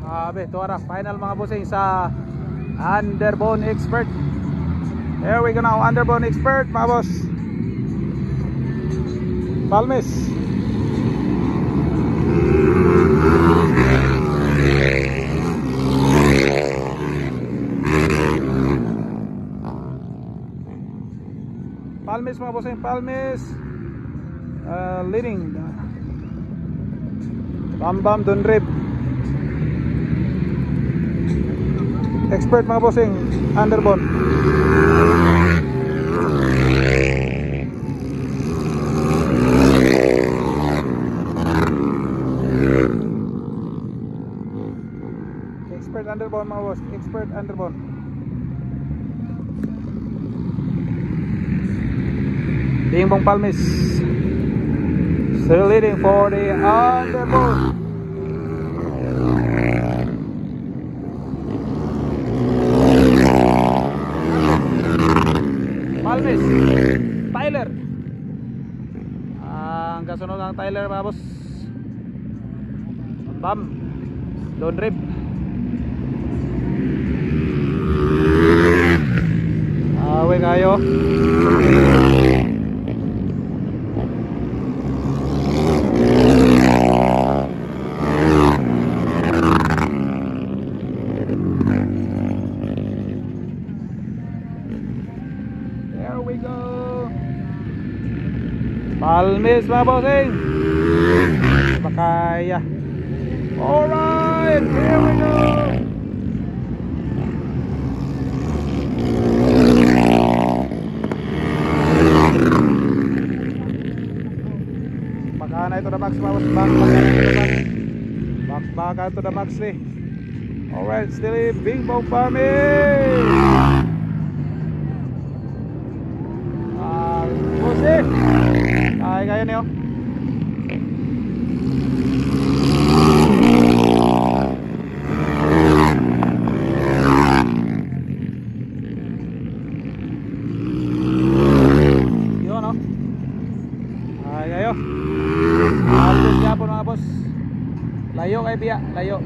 Abe, tuwara, final mga bossing sa underbone expert. Here we go now, underbone expert mga boss. Palmes. Palmes mga bossing, Palmes. Leading Bam Dunrib expert mga bossing, underbone. Expert underbone mga boss, expert underbone. Bingbong Palmes still leading for the underbone. Palmes, Tyler. Ang kasunod ng Tyler mga boss. Bam Dunrib. Awe kayo. There we go. Palmes mga bossing. Makaya. Alright, here we go. Baka ito na max mga boss. Baka ito na max eh. Alright, still Bingbong Palmes. Bossing. Ay kaya niyo. Yun no. Ay kayo. Alos niya po mga boss. Layo kay Pia, layo.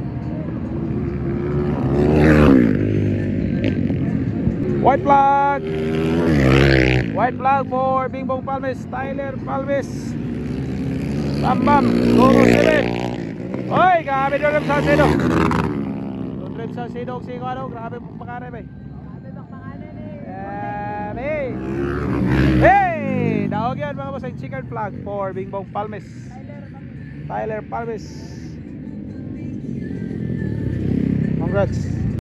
White flag. White flag for Bingbong Palmes, Tyler Palmes. Bam Toro 7. Oy, grabe doon sa Sidog. Doon sa Sidog si ano, grabe pangalan ba? Grabe bang pangalan eh. Hey, daog yan mga boss, ang chicken flag for Bingbong Palmes. Tyler Palmes. Congrats.